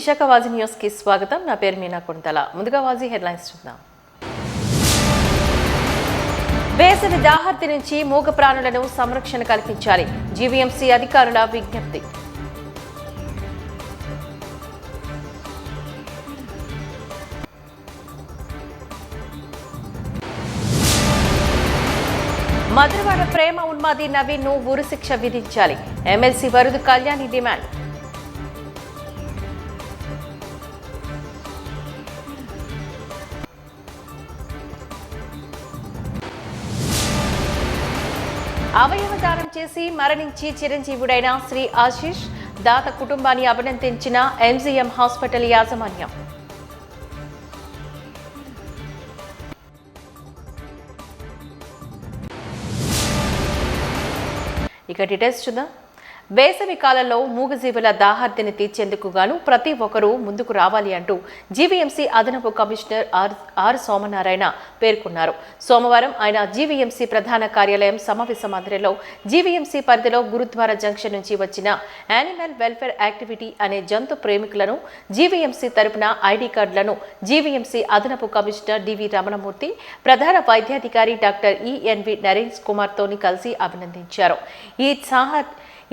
Visakha వాజీ news కి స్వాగతం. నా పేరు మీనా కొంతల. ముందుగా వాజీ హెడ్లైన్స్ చూద్దాం. వేసవి దాహర్తి నుంచి మూగ ప్రాణులను సంరక్షణ కల్పించాలి. జీవీఎంసీ అధికారుల విజ్ఞప్తి. మధురవాడ ప్రేమ ఉన్మాది నవీన్ ను ఉరిశిక్ష విధించాలి. MLC Varudu Kalyani demand. అవయవదానం చేసి మరణించి చిరంజీవుడైన శ్రీ ఆశీష్ దాత కుటుంబాన్ని అభినందించిన ఎంజీఎం హాస్పిటల్ యాజమాన్యం. ఇక డీటెయిల్స్ చూద్దాం. వేసవి కాలంలో మూగజీవుల దాహార్తిని తీర్చేందుకు గాను ప్రతి ఒక్కరూ ముందుకు రావాలి అంటూ జీవీఎంసీ అదనపు కమిషనర్ ఆర్ సోమనారాయణ పేర్కొన్నారు. సోమవారం ఆయన జీవీఎంసీ ప్రధాన కార్యాలయం సమావేశ మందిరంలో జీవీఎంసీ పరిధిలో గురుద్వారా జంక్షన్ నుంచి వచ్చిన యానిమల్ వెల్ఫేర్ యాక్టివిటీ అనే జంతు ప్రేమికులను జీవీఎంసీ తరపున ఐడి కార్డులను జీవీఎంసీ అదనపు కమిషనర్ డివి రమణమూర్తి, ప్రధాన వైద్యాధికారి డాక్టర్ ఈఎన్వి నరేష్ కుమార్తోని కలిసి అభినందించారు.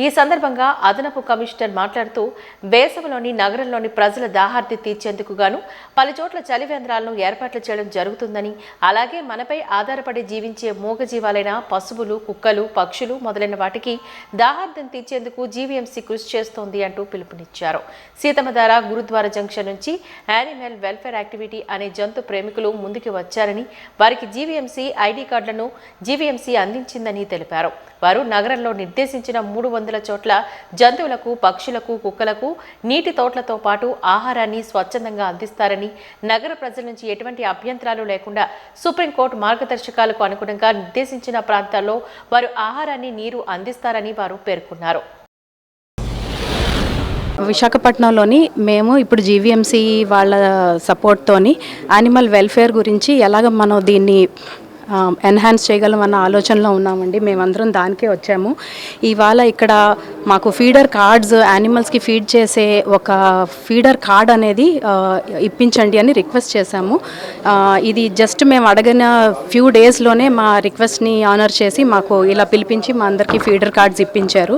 ఈ సందర్భంగా అదనపు కమిషనర్ మాట్లాడుతూ వేసవిలోని నగరంలోని ప్రజల దాహార్తి తీర్చేందుకు గాను పలుచోట్ల చలివేంద్రాలను ఏర్పాట్లు చేయడం జరుగుతుందని, అలాగే మనపై ఆధారపడి జీవించే మూగజీవాలైన పశువులు, కుక్కలు, పక్షులు మొదలైన వాటికి దాహార్తిని తీర్చేందుకు జీవీఎంసీ కృషి చేస్తోంది అంటూ పిలుపునిచ్చారు. సీతమ్మధార గురుద్వారా జంక్షన్ నుంచి యానిమల్ వెల్ఫేర్ యాక్టివిటీ అనే జంతు ప్రేమికులు ముందుకు వచ్చారని, వారికి జీవీఎంసీ ఐడి కార్డులను జీవీఎంసీ అందించిందని తెలిపారు. వారు నగరంలో నిర్దేశించిన 300 చోట్ల జంతువులకు, పక్షులకు, కుక్కలకు నీటి తోట్లతో పాటు ఆహారాన్ని స్వచ్ఛందంగా అందిస్తారని, నగర ప్రజల నుంచి ఎటువంటి అభ్యంతరాలు లేకుండా సుప్రీంకోర్టు మార్గదర్శకాలకు అనుగుణంగా నిర్దేశించిన ప్రాంతాల్లో వారు ఆహారాన్ని, నీరు అందిస్తారని వారు పేర్కొన్నారు. విశాఖపట్నంలోని మేము ఇప్పుడు జీవీఎంసీ వాళ్ళ సపోర్ట్తోని యానిమల్ వెల్ఫేర్ గురించి ఎలాగ మనం దీన్ని ఎన్హాన్స్ చేయగలం అన్న ఆలోచనలో ఉన్నామండి. మేమందరం దానికే వచ్చాము. ఇవాళ ఇక్కడ మాకు ఫీడర్ కార్డ్స్, యానిమల్స్కి ఫీడ్ చేసే ఒక ఫీడర్ కార్డ్ అనేది ఇప్పించండి అని రిక్వెస్ట్ చేశాము. ఇది జస్ట్ మేము అడిగిన ఫ్యూ డేస్లోనే మా రిక్వెస్ట్ని ఆనర్ చేసి మాకు ఇలా పిలిపించి మా అందరికీ ఫీడర్ కార్డ్స్ ఇప్పించారు.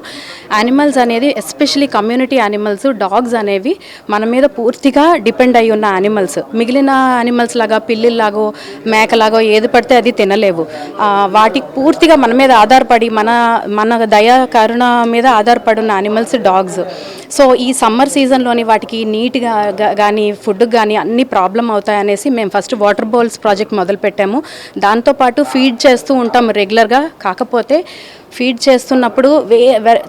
యానిమల్స్ అనేది ఎస్పెషలీ కమ్యూనిటీ యానిమల్స్, డాగ్స్ అనేవి మన మీద పూర్తిగా డిపెండ్ అయి ఉన్న యానిమల్స్. మిగిలిన యానిమల్స్ లాగా పిల్లిలాగో మేకలాగో ఏది పడితే అది తినలేవు. వాటికి పూర్తిగా మన మీద ఆధారపడి మన దయా కరుణ మీద ఆధారపడి ఉన్న యానిమల్స్ డాగ్స్. సో ఈ సమ్మర్ సీజన్లోని వాటికి నీట్గా కానీ ఫుడ్కి కానీ అన్ని ప్రాబ్లం అవుతాయనేసి మేము ఫస్ట్ వాటర్ బౌల్స్ ప్రాజెక్ట్ మొదలుపెట్టాము. దాంతోపాటు ఫీడ్ చేస్తూ ఉంటాము రెగ్యులర్గా. కాకపోతే ఫీడ్ చేస్తున్నప్పుడు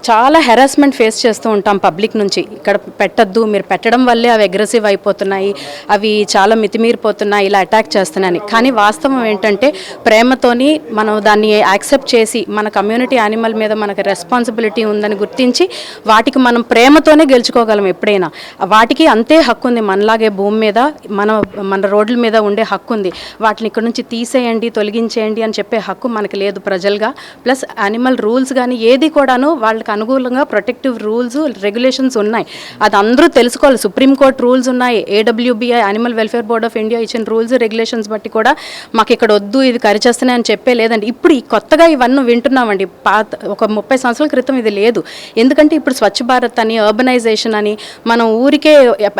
చాలా హెరాస్మెంట్ ఫేస్ చేస్తూ ఉంటాం పబ్లిక్ నుంచి. ఇక్కడ పెట్టద్దు, మీరు పెట్టడం వల్లే అవి అగ్రెసివ్ అయిపోతున్నాయి, అవి చాలా మితిమీరిపోతున్నాయి, ఇలా అటాక్ చేస్తున్నాయని. కానీ వాస్తవం ఏంటంటే ప్రేమతోని మనం దాన్ని యాక్సెప్ట్ చేసి మన కమ్యూనిటీ యానిమల్ మీద మనకు రెస్పాన్సిబిలిటీ ఉందని గుర్తించి వాటికి మనం ప్రేమతోనే గెలుచుకోగలం ఎప్పుడైనా. వాటికి అంతే హక్కు ఉంది మనలాగే భూమి మీద, మన రోడ్ల మీద ఉండే హక్కు ఉంది. వాటిని ఇక్కడ నుంచి తీసేయండి, తొలగించేయండి అని చెప్పే హక్కు మనకి లేదు ప్రజలుగా. ప్లస్ యానిమల్ రూల్స్ కానీ ఏది కూడాను వాళ్ళకి అనుకూలంగా ప్రొటెక్టివ్ రూల్స్, రెగ్యులేషన్స్ ఉన్నాయి. అది అందరూ తెలుసుకోవాలి. సుప్రీంకోర్టు రూల్స్ ఉన్నాయి, AWBI Animal Welfare Board of India ఇచ్చిన రూల్స్, రెగ్యులేషన్స్ బట్టి కూడా మాకు ఇక్కడ వద్దు, ఇది కరిచేస్తున్నాయని చెప్పే లేదండి. ఇప్పుడు కొత్తగా ఇవన్నీ వింటున్నామండి. ఒక 30 సంవత్సరాల క్రితం ఇది లేదు. ఎందుకంటే ఇప్పుడు స్వచ్ఛ భారత్ అని, అర్బనైజేషన్ అని, మనం ఊరికే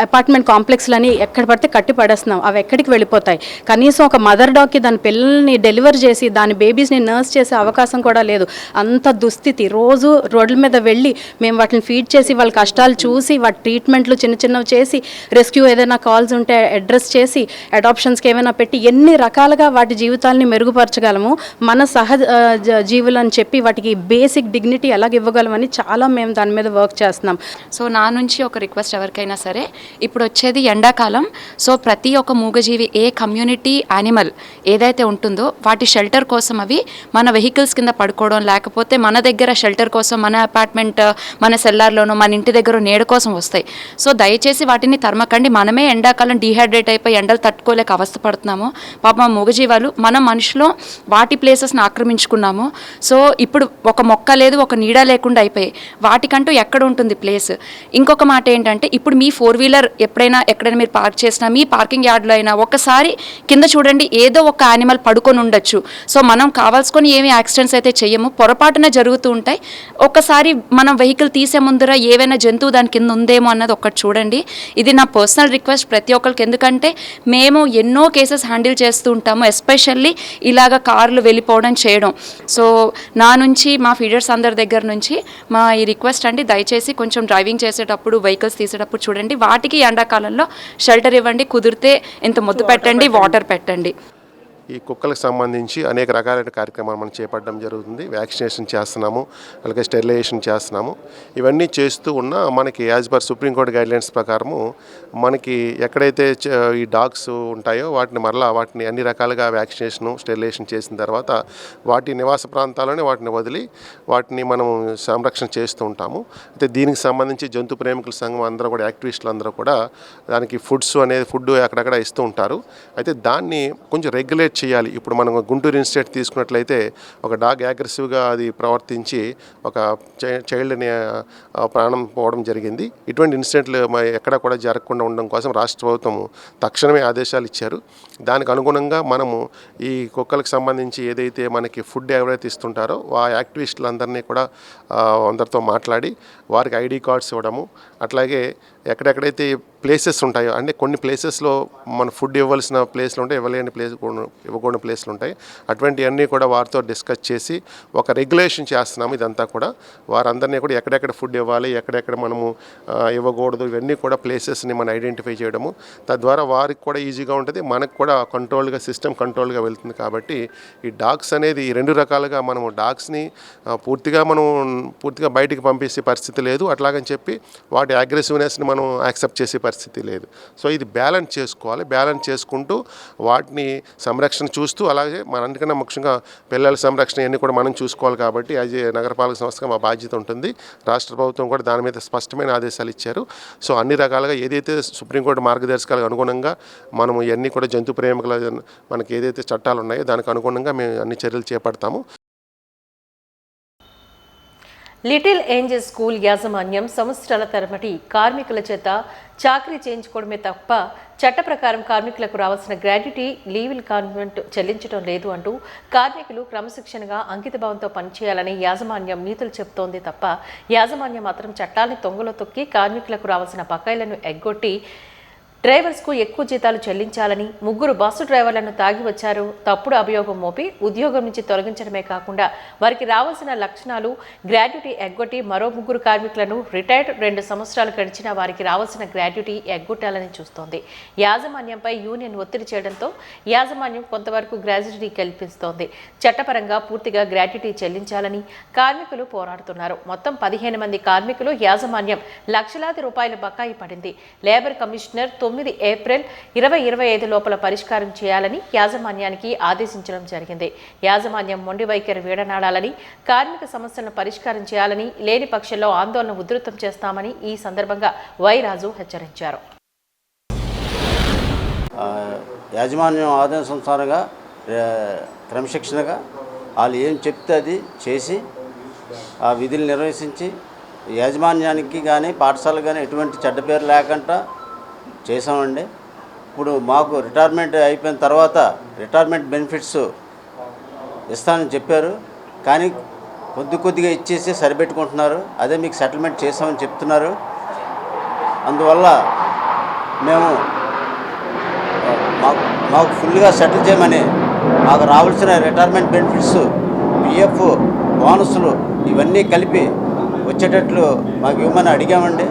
అపార్ట్మెంట్ కాంప్లెక్స్లని ఎక్కడ పడితే కట్టి పడేస్తున్నాం. అవి ఎక్కడికి వెళ్ళిపోతాయి? కనీసం ఒక మదర్ డాగ్కి దాని పిల్లల్ని డెలివర్ చేసి దాని బేబీస్ని నర్స్ చేసే అవకాశం కూడా లేదు. అంత దుస్థితి. రోజు రోడ్ల మీద వెళ్ళి మేము వాటిని ఫీడ్ చేసి వాళ్ళ కష్టాలు చూసి వాటి ట్రీట్మెంట్లు చిన్నవి చేసి, రెస్క్యూ ఏదైనా కాల్స్ ఉంటే అడ్రస్ చేసి, అడాప్షన్స్కి ఏమైనా పెట్టి ఎన్ని రకాలుగా వాటి జీవితాలని మెరుగుపరచగలము, మన సహజ జీవులు అని చెప్పి వాటికి బేసిక్ డిగ్నిటీ ఎలాగ ఇవ్వగలమని చాలా మేము దాని మీద వర్క్ చేస్తున్నాం. సో నా నుంచి ఒక రిక్వెస్ట్ ఎవరికైనా సరే, ఇప్పుడు వచ్చేది ఎండాకాలం. సో ప్రతి ఒక్క మూగజీవి, ఏ కమ్యూనిటీ యానిమల్ ఏదైతే ఉంటుందో వాటి షెల్టర్ కోసం అవి మన వెహికల్స్ కింద పడుకోవడం, లేకపోతే మన దగ్గర షెల్టర్ కోసం మన అపార్ట్మెంట్, మన సెల్లార్లోనో, మన ఇంటి దగ్గర నీడ కోసం వస్తాయి. సో దయచేసి వాటిని తరమకండి. మనమే ఎండాకాలం డీహైడ్రేట్ అయిపోయి ఎండలు తట్టుకోలేక అవస్థపడుతున్నాము. పాపం మూగజీవాలు, మనం మనుషులు రష్లో వాటి ప్లేసెస్ని ఆక్రమించుకున్నాము. సో ఇప్పుడు ఒక మొక్క లేదు, ఒక నీడ లేకుండా అయిపోయాయి. వాటికంటూ ఎక్కడ ఉంటుంది ప్లేస్? ఇంకొక మాట ఏంటంటే, ఇప్పుడు మీ 4-వీలర్ ఎక్కడైనా మీరు పార్క్ చేసినా, మీ పార్కింగ్ యార్డ్లో అయినా ఒకసారి కింద చూడండి, ఏదో ఒక యానిమల్ పడుకొని ఉండొచ్చు. సో మనం కావాల్సుకొని ఏమి యాక్సిడెంట్స్ అయితే చెయ్యము, పొరపాటున జరుగుతూ ఉంటాయి. ఒకసారి మనం వెహికల్ తీసే ముందర ఏవైనా జంతువు దాని కింద ఉందేమో అన్నది ఒకటి చూడండి. ఇది నా పర్సనల్ రిక్వెస్ట్ ప్రతి ఒక్కరికి. ఎందుకంటే మేము ఎన్నో కేసెస్ హ్యాండిల్ చేస్తూ ఉంటాము, ఎస్పెషల్లీ ఇలాగ కార్లు వెళ్ళిపోవడం చేయడం. సో నా నుంచి, మా ఫీడర్స్ అందరి దగ్గర నుంచి మా ఈ రిక్వెస్ట్ అండి, దయచేసి కొంచెం డ్రైవింగ్ చేసేటప్పుడు, వెహికల్స్ తీసేటప్పుడు చూడండి, వాటికి ఎండాకాలంలో షెల్టర్ ఇవ్వండి, కుదిరితే ఇంత ముద్దు పెట్టండి, వాటర్ పెట్టండి. ఈ కుక్కలకు సంబంధించి అనేక రకాలైన కార్యక్రమాలు మనం చేపట్టడం జరుగుతుంది. వ్యాక్సినేషన్ చేస్తున్నాము, అలాగే స్టెరిలైజేషన్ చేస్తున్నాము. ఇవన్నీ చేస్తూ ఉన్న మనకి యాజ్ పర్ సుప్రీంకోర్టు గైడ్లైన్స్ ప్రకారము మనకి ఎక్కడైతే ఈ డాగ్స్ ఉంటాయో వాటిని అన్ని రకాలుగా వ్యాక్సినేషను, స్టెరిలైజేషన్ చేసిన తర్వాత వాటి నివాస ప్రాంతాల్లోనే వాటిని వదిలి వాటిని మనం సంరక్షణ చేస్తూ ఉంటాము. అయితే దీనికి సంబంధించి జంతు ప్రేమికుల సంఘం అందరూ కూడా, యాక్టివిస్టులు అందరూ కూడా దానికి ఫుడ్ అక్కడక్కడ ఇస్తూ ఉంటారు. అయితే దాన్ని కొంచెం రెగ్యులేట్ చేయాలి. ఇప్పుడు మనం గుంటూరు ఇన్సిడెంట్ తీసుకున్నట్లయితే ఒక డాగ్ అగ్రెసివ్గా అది ప్రవర్తించి ఒక చైల్డ్ని ప్రాణం పోవడం జరిగింది. ఇటువంటి ఇన్సిడెంట్లు ఎక్కడ కూడా జరగకుండా ఉండడం కోసం రాష్ట్ర ప్రభుత్వం తక్షణమే ఆదేశాలు ఇచ్చారు. దానికి అనుగుణంగా మనము ఈ కుక్కలకు సంబంధించి ఏదైతే మనకి ఫుడ్ ఎవరైతే ఇస్తుంటారో ఆ యాక్టివిస్టులందరినీ కూడా అందరితో మాట్లాడి వారికి ఐడి కార్డ్స్ ఇవ్వడము, అట్లాగే ఎక్కడెక్కడైతే ప్లేసెస్ ఉంటాయో, అంటే కొన్ని ప్లేసెస్లో మన ఫుడ్ ఇవ్వాల్సిన ప్లేస్లు ఉంటాయి, ఇవ్వకూడని ప్లేస్లు ఉంటాయి. అటువంటివన్నీ కూడా వారితో డిస్కస్ చేసి ఒక రెగ్యులేషన్ చేస్తున్నాము. ఇదంతా కూడా వారందరినీ కూడా ఎక్కడెక్కడ ఫుడ్ ఇవ్వాలి, ఎక్కడెక్కడ మనము ఇవ్వకూడదు, ఇవన్నీ కూడా ప్లేసెస్ని మనం ఐడెంటిఫై చేయడము. తద్వారా వారికి కూడా ఈజీగా ఉంటుంది, మనకు కూడా సిస్టమ్ కంట్రోల్గా వెళ్తుంది. కాబట్టి ఈ డాగ్స్ అనేది ఈ రెండు రకాలుగా మనము డాగ్స్ని పూర్తిగా బయటికి పంపించే పరిస్థితి లేదు, అట్లాగని చెప్పి వాటి అగ్రెసివ్నెస్ని మనం యాక్సెప్ట్ చేసే పరిస్థితి లేదు. సో ఇది బ్యాలెన్స్ చేసుకోవాలి. బ్యాలెన్స్ చేసుకుంటూ వాటిని సంరక్షణ చూస్తూ, అలాగే మనందుకన్నా ముఖ్యంగా పిల్లల సంరక్షణ ఇవన్నీ కూడా మనం చూసుకోవాలి. కాబట్టి యాజ్ ఏ నగరపాలక సంస్థగా మా బాధ్యత ఉంటుంది. రాష్ట్ర ప్రభుత్వం కూడా దాని మీద స్పష్టమైన ఆదేశాలు ఇచ్చారు. సో అన్ని రకాలుగా ఏదైతే సుప్రీంకోర్టు మార్గదర్శకాలకు అనుగుణంగా మనము ఇవన్నీ కూడా జంతు ప్రేమికుల మనకి ఏదైతే చట్టాలు ఉన్నాయో దానికి అనుగుణంగా మేము అన్ని చర్యలు చేపడతాము. లిటిల్ ఏంజల్ స్కూల్ యాజమాన్యం సంవత్సరాల తరబడి కార్మికుల చేత చాకరీ చేయించుకోవడమే తప్ప చట్ట ప్రకారం కార్మికులకు రావాల్సిన గ్రాట్యుటీ, లీవల్ కాన్వెంట్ చెల్లించడం లేదు అంటూ కార్మికులు క్రమశిక్షణగా అంకితభావంతో పనిచేయాలని యాజమాన్యం నీతులు చెబుతోంది తప్ప యాజమాన్యం మాత్రం చట్టాన్ని తొంగలో తొక్కి కార్మికులకు రావాల్సిన బకాయిలను ఎగ్గొట్టి డ్రైవర్స్కు ఎక్కువ జీతాలు చెల్లించాలని 3 బస్సు డ్రైవర్లను తాగి వచ్చారు తప్పుడు అభియోగం మోపి ఉద్యోగం నుంచి తొలగించడమే కాకుండా వారికి రావాల్సిన లక్షణాలు గ్రాట్యుటీ ఎగ్గొట్టి మరో 3 కార్మికులను రిటైర్డ్ 2 సంవత్సరాలు గడిచినా వారికి రావాల్సిన గ్రాట్యుటీ ఎగ్గొట్టాలని చూస్తోంది. యాజమాన్యంపై యూనియన్ ఒత్తిడి చేయడంతో యాజమాన్యం కొంతవరకు గ్రాట్యుటీ కల్పిస్తోంది. చట్టపరంగా పూర్తిగా గ్రాట్యుటీ చెల్లించాలని కార్మికులు పోరాడుతున్నారు. మొత్తం 15 మంది కార్మికులు యాజమాన్యం లక్షలాది రూపాయల బకాయి పడింది. లేబర్ కమిషనర్ 9 ఏప్రిల్ 2025 లోపల పరిష్కారం చేయాలని యాజమాన్యానికి ఆదేశించడం జరిగింది. యాజమాన్యం మొండి వైఖరి వీడనాడాలని, కార్మిక సమస్యలను పరిష్కారం చేయాలని, లేని పక్షంలో ఆందోళన ఉధృతం చేస్తామని ఈ సందర్భంగా వైరాజు హెచ్చరించారు. యాజమాన్యం ఆదేశానుసారంగా క్రమశిక్షణగా వాళ్ళు ఏం చెప్తే అది చేసి ఆ విధులు నిర్వహించి యాజమాన్యానికి కానీ పాఠశాలకు కానీ ఎటువంటి చెడ్డ పేరు లేకుండా చేసామండి. ఇప్పుడు మాకు రిటైర్మెంట్ అయిపోయిన తర్వాత రిటైర్మెంట్ బెనిఫిట్స్ ఇస్తానని చెప్పారు, కానీ కొద్దిగా ఇచ్చేసి సరిపెట్టుకుంటున్నారు. అదే మీకు సెటిల్మెంట్ చేసామని చెప్తున్నారు. అందువల్ల మేము మాకు ఫుల్గా సెటిల్ చేయమని, మాకు రావాల్సిన రిటైర్మెంట్ బెనిఫిట్స్, పిఎఫ్, బోనస్లు ఇవన్నీ కలిపి వచ్చేటట్లు మాకు ఇవ్వమని అడిగామండి.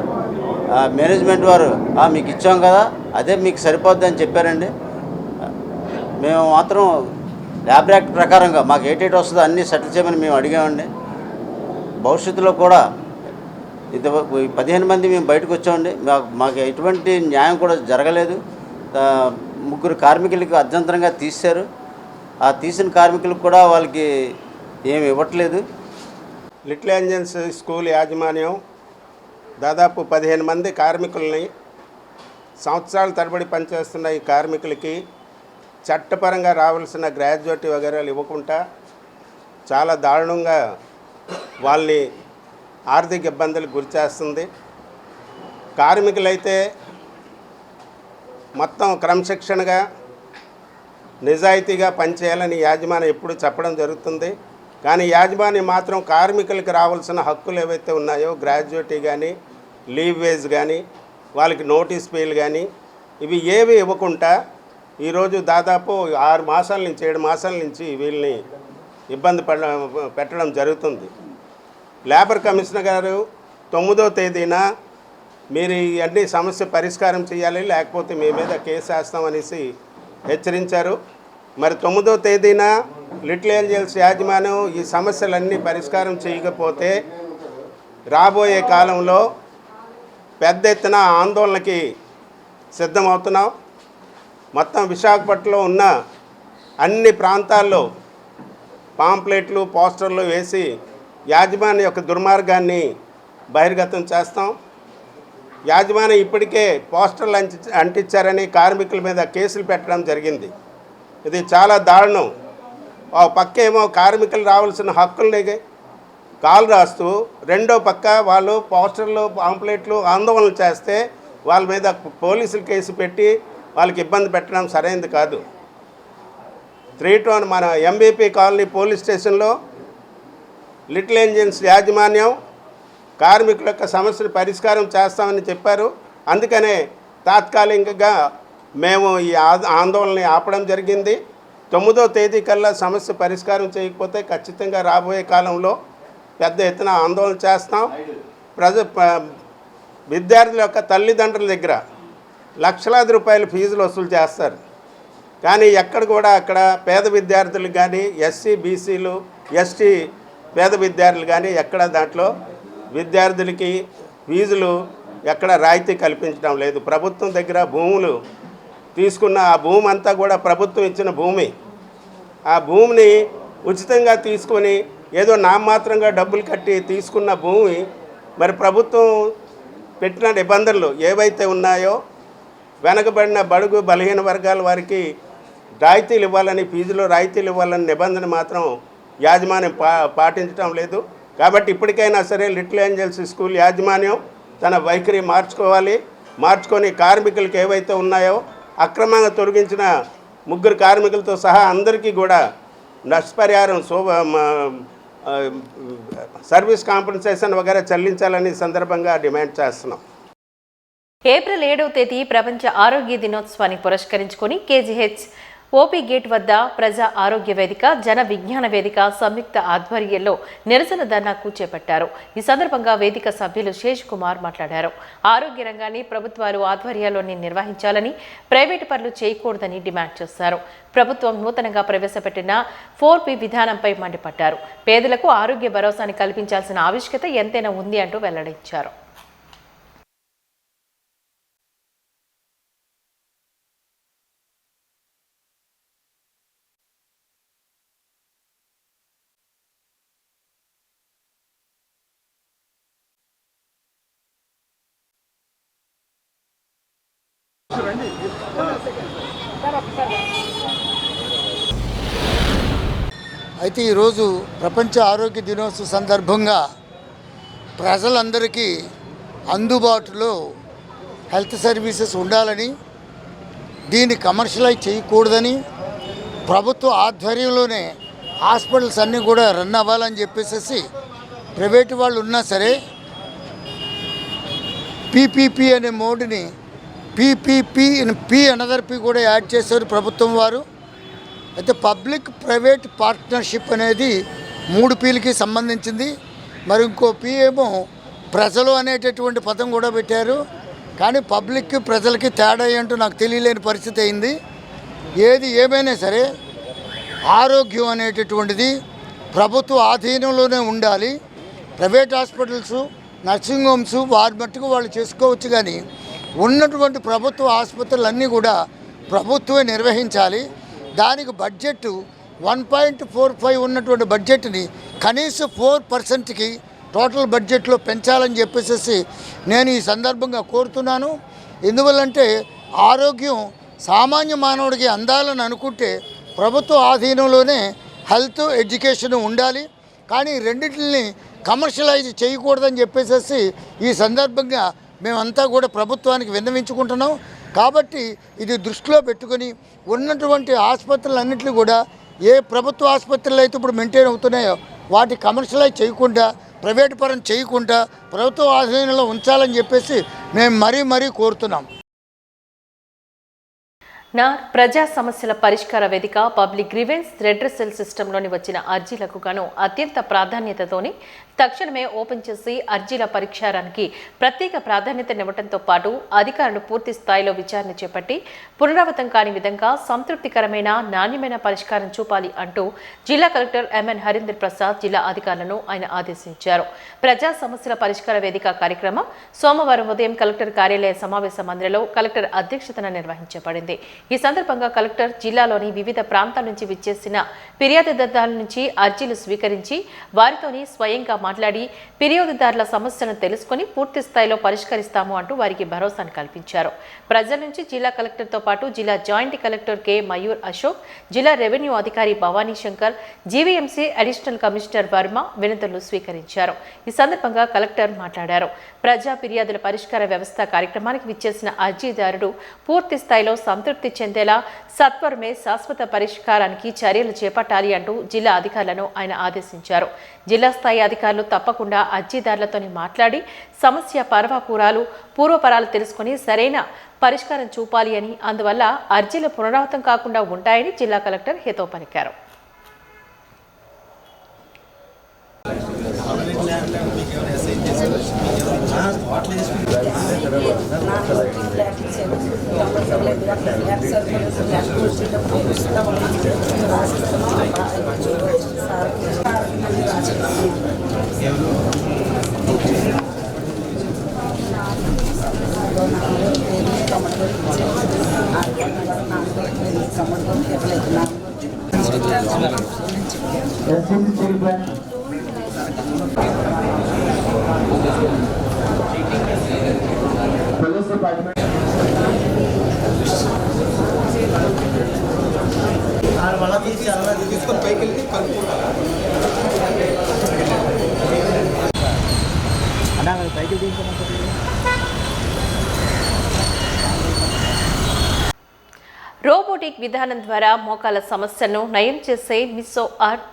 మేనేజ్మెంట్ వారు మీకు ఇచ్చాం కదా, అదే మీకు సరిపోద్ది అని చెప్పారండి. మేము మాత్రం ల్యాబ్ యాక్ట్ ప్రకారంగా మాకు ఏటేటి వస్తుందో అన్నీ సెటిల్ చేయమని మేము అడిగామండి. భవిష్యత్తులో కూడా 15 మంది మేము బయటకు వచ్చామండి. మాకు ఎటువంటి న్యాయం కూడా జరగలేదు. 3 కార్మికులకు అర్ధంతరంగా తీశారు. ఆ తీసిన కార్మికులకు కూడా వాళ్ళకి ఏమి ఇవ్వట్లేదు. లిటిల్ ఏంజల్స్ స్కూల్ యాజమాన్యం దాదాపు 15 మంది కార్మికుల్ని, సంవత్సరాల తరబడి పనిచేస్తున్న ఈ కార్మికులకి చట్టపరంగా రావాల్సిన గ్రాడ్యుయేట్ వగైరాలు ఇవ్వకుండా చాలా దారుణంగా వాళ్ళని ఆర్థిక ఇబ్బందులకు గురిచేస్తుంది. కార్మికులైతే మొత్తం క్రమశిక్షణగా నిజాయితీగా పనిచేయాలని యాజమాన్యం ఎప్పుడు చెప్పడం జరుగుతుంది. కానీ యాజమాన్యం మాత్రం కార్మికులకు రావాల్సిన హక్కులు ఏవైతే ఉన్నాయో గ్రాడ్యుయేటీ కానీ లీవ్ వేజ్ కానీ వాళ్ళకి నోటీస్ పేలు కానీ ఇవి ఏవి ఇవ్వకుండా ఈరోజు దాదాపు 6 మాసాల నుంచి 7 మాసాల నుంచి వీళ్ళని ఇబ్బంది పెట్టడం జరుగుతుంది. లేబర్ కమిషనర్ గారు 9వ తేదీన మీరు ఇవన్నీ సమస్య పరిష్కారం చేయాలి, లేకపోతే మీ మీద కేసు వేస్తామనేసి హెచ్చరించారు. మరి 9వ తేదీన లిటిల్ ఏంజల్స్ యాజమాన్యం ఈ సమస్యలన్నీ పరిష్కారం చేయకపోతే రాబోయే కాలంలో పెద్ద ఎత్తున ఆందోళనకి సిద్ధమవుతున్నాం. మొత్తం విశాఖపట్నంలో ఉన్న అన్ని ప్రాంతాల్లో పాంప్లెట్లు పోస్టర్లు వేసి యాజమాన్యం యొక్క దుర్మార్గాన్ని బహిర్గతం చేస్తాం. యాజమాన్యం ఇప్పటికే పోస్టర్లు అంటించారని కార్మికుల మీద కేసులు పెట్టడం జరిగింది. ఇది చాలా దారుణం. ఒక పక్క ఏమో కార్మికులు రావాల్సిన హక్కుల్ని కాలు రాస్తూ రెండో పక్క వాళ్ళు పోస్టర్లు పాంప్లెట్లు ఆందోళనలు చేస్తే వాళ్ళ మీద పోలీసులు కేసు పెట్టి వాళ్ళకి ఇబ్బంది పెట్టడం సరైనది కాదు. 3 మన ఎంబీపీ కాలనీ పోలీస్ స్టేషన్లో లిటిల్ ఏంజల్స్ యాజమాన్యం కార్మికుల యొక్క సమస్యలు పరిష్కారం చేస్తామని చెప్పారు. అందుకనే తాత్కాలికంగా మేము ఈ ఆందోళనని ఆపడం జరిగింది. 9వ తేదీ కల్లా సమస్య పరిష్కారం చేయకపోతే ఖచ్చితంగా రాబోయే కాలంలో పెద్ద ఎత్తున ఆందోళన చేస్తాం. విద్యార్థుల యొక్క తల్లిదండ్రుల దగ్గర లక్షలాది రూపాయలు ఫీజులు వసూలు చేస్తారు. కానీ ఎక్కడ కూడా అక్కడ పేద విద్యార్థులు కానీ ఎస్సీ బీసీలు ఎస్టీ పేద విద్యార్థులు కానీ ఎక్కడ దాంట్లో విద్యార్థులకి ఫీజులు ఎక్కడ రాయితీ కల్పించడం లేదు. ప్రభుత్వం దగ్గర భూములు తీసుకున్న ఆ భూమి అంతా కూడా ప్రభుత్వం ఇచ్చిన భూమి. ఆ భూమిని ఉచితంగా తీసుకొని ఏదో నామమాత్రంగా డబ్బులు కట్టి తీసుకున్న భూమి మరి ప్రభుత్వం పెట్టిన నిబంధనలు ఏవైతే ఉన్నాయో వెనకబడిన బడుగు బలహీన వర్గాల వారికి రాయితీలు ఇవ్వాలని ఫీజులో రాయితీలు ఇవ్వాలని నిబంధన మాత్రం యాజమాన్యం పాటించడం లేదు. కాబట్టి ఇప్పటికైనా సరే లిటిల్ ఏంజల్స్ స్కూల్ యాజమాన్యం తన వైఖరి మార్చుకొని కార్మికులకు ఏవైతే ఉన్నాయో అక్రమంగా తొలగించిన 3 కార్మికులతో సహా అందరికీ కూడా నష్టపరిహారం సర్వీస్ కాంపెన్సేషన్ వగైరా చెల్లించాలని సందర్భంగా డిమాండ్ చేస్తున్నాం. ఏప్రిల్ 7వ తేదీ ప్రపంచ ఆరోగ్య దినోత్సవాన్ని పురస్కరించుకొని కేజీహెచ్ ఓపీ గేట్ వద్ద ప్రజా ఆరోగ్య వేదిక జన విజ్ఞాన వేదిక సంయుక్త ఆధ్వర్యంలో నిరసన ధర్నాకు చేపట్టారు. ఈ సందర్భంగా వేదిక సభ్యులు శేష్ కుమార్ మాట్లాడారు. ఆరోగ్య రంగాన్ని ప్రభుత్వాలు ఆధ్వర్యాల్లోనే నిర్వహించాలని, ప్రైవేటు పనులు చేయకూడదని డిమాండ్ చేశారు. ప్రభుత్వం నూతనంగా ప్రవేశపెట్టిన 4P విధానంపై మండిపడ్డారు. పేదలకు ఆరోగ్య భరోసాని కల్పించాల్సిన ఆవశ్యకత ఎంతైనా ఉంది అంటూ వెల్లడించారు. అయితే ఈరోజు ప్రపంచ ఆరోగ్య దినోత్సవ సందర్భంగా ప్రజలందరికీ అందుబాటులో హెల్త్ సర్వీసెస్ ఉండాలని, దీన్ని కమర్షియలైజ్ చేయకూడదని, ప్రభుత్వ ఆధ్వర్యంలోనే హాస్పిటల్స్ అన్నీ కూడా రన్ అవ్వాలని చెప్పేసి ప్రైవేటు వాళ్ళు ఉన్నా సరే పీపీపీ అనే మోడ్ని పీ అనదర్ పీ కూడా యాడ్ చేశారు ప్రభుత్వం వారు. అయితే పబ్లిక్ ప్రైవేట్ పార్ట్నర్షిప్ అనేది 3 Pలకి సంబంధించింది. మరి ఇంకో పీ ఏమో ప్రజలు అనేటటువంటి పదం కూడా పెట్టారు. కానీ పబ్లిక్ ప్రజలకి తేడా ఏంటో నాకు తెలియలేని పరిస్థితి అయింది. ఏది ఏమైనా సరే ఆరోగ్యం అనేటటువంటిది ప్రభుత్వ ఆధీనంలోనే ఉండాలి. ప్రైవేట్ హాస్పిటల్స్, నర్సింగ్ హోమ్స్ వారి మట్టుకు వాళ్ళు చేసుకోవచ్చు. కానీ ఉన్నటువంటి ప్రభుత్వ ఆసుపత్రులన్నీ కూడా ప్రభుత్వమే నిర్వహించాలి. దానికి బడ్జెట్ 1.45 ఉన్నటువంటి బడ్జెట్ని కనీసం 4%కి టోటల్ బడ్జెట్లో పెంచాలని చెప్పేసి నేను ఈ సందర్భంగా కోరుతున్నాను. ఎందువల్లంటే ఆరోగ్యం సామాన్య మానవుడికి అందాలని అనుకుంటే ప్రభుత్వ ఆధీనంలోనే హెల్త్ ఎడ్యుకేషన్ ఉండాలి. కానీ రెండింటిని కమర్షియలైజ్ చేయకూడదని చెప్పేసి ఈ సందర్భంగా మేమంతా కూడా ప్రభుత్వానికి విన్నవించుకుంటున్నాం. కాబట్టి ఇది దృష్టిలో పెట్టుకొని ఉన్నటువంటి ఆసుపత్రులన్నింటినీ కూడా ఏ ప్రభుత్వ ఆసుపత్రులు అయితే ఇప్పుడు మెయింటైన్ అవుతున్నాయో వాటి కమర్షియలైజ్ చేయకుండా, ప్రైవేట్ పరం చేయకుండా ప్రభుత్వ ఆధీనంలో ఉంచాలని చెప్పేసి మేము మరీ కోరుతున్నాం. ప్రజా సమస్యల పరిష్కార వేదిక పబ్లిక్ గ్రీవెన్స్ రెడ్రెసల్ సిస్టంలోని వచ్చిన అర్జీలకు గాను అత్యంత ప్రాధాన్యతతోని తక్షణమే ఓపెన్ చేసి అర్జీల పరిష్కారానికి ప్రత్యేక ప్రాధాన్యతనివ్వడంతో పాటు అధికారులు పూర్తి స్థాయిలో విచారణ చేపట్టి పునరావృతం కాని విధంగా సంతృప్తికరమైన నాణ్యమైన పరిష్కారం చూపాలి అంటూ జిల్లా కలెక్టర్ ఎంఎన్ హరీందర్ ప్రసాద్ జిల్లా అధికారులను ఆయన ఆదేశించారు. ప్రజా సమస్యల పరిష్కార వేదిక కార్యక్రమం సోమవారం ఉదయం కలెక్టర్ కార్యాలయ సమావేశ మందిరంలో కలెక్టర్ అధ్యక్షతన నిర్వహించబడింది. ఈ సందర్భంగా కలెక్టర్ జిల్లాలోని వివిధ ప్రాంతాల నుంచి విచ్చేసిన ఫిర్యాదుదారుల నుంచి అర్జీలు స్వీకరించి వారితోని స్వయంగా మాట్లాడి ఫిర్యాదుదారుల సమస్యలను తెలుసుకుని పూర్తి స్థాయిలో పరిష్కరిస్తాము అంటూ వారికి భరోసాను కల్పించారు. ప్రజల నుంచి జిల్లా కలెక్టర్తో పాటు జిల్లా joint collector K Mayur Ashok, జిల్లా రెవెన్యూ అధికారి Bhavani Shankar, GVMC additional commissioner Varma వినతులు స్వీకరించారు. ఈ సందర్భంగా కలెక్టర్ మాట్లాడారు. ప్రజా ఫిర్యాదుల పరిష్కార వ్యవస్థ కార్యక్రమానికి విచ్చేసిన అర్జీదారుడు పూర్తి స్థాయిలో సంతృప్తి చెందేలా సత్వరమే శాశ్వత పరిష్కారానికి చర్యలు చేపట్టాలి అంటూ జిల్లా అధికారులను ఆయన ఆదేశించారు. జిల్లా స్థాయి అధికారులు తప్పకుండా అర్జీదారులతో మాట్లాడి సమస్య పూర్వపరాలు తెలుసుకుని సరైన పరిష్కారం చూపాలి అని, అందువల్ల అర్జీలు పునరావృతం కాకుండా ఉంటాయని జిల్లా కలెక్టర్ హితవు పలికారు. తీసుకొని పైకి వెళ్ళి కలుపుకుంటారు. రోబోటిక్ విధానం ద్వారా మోకాల సమస్యను నయం చేసే మిస్సో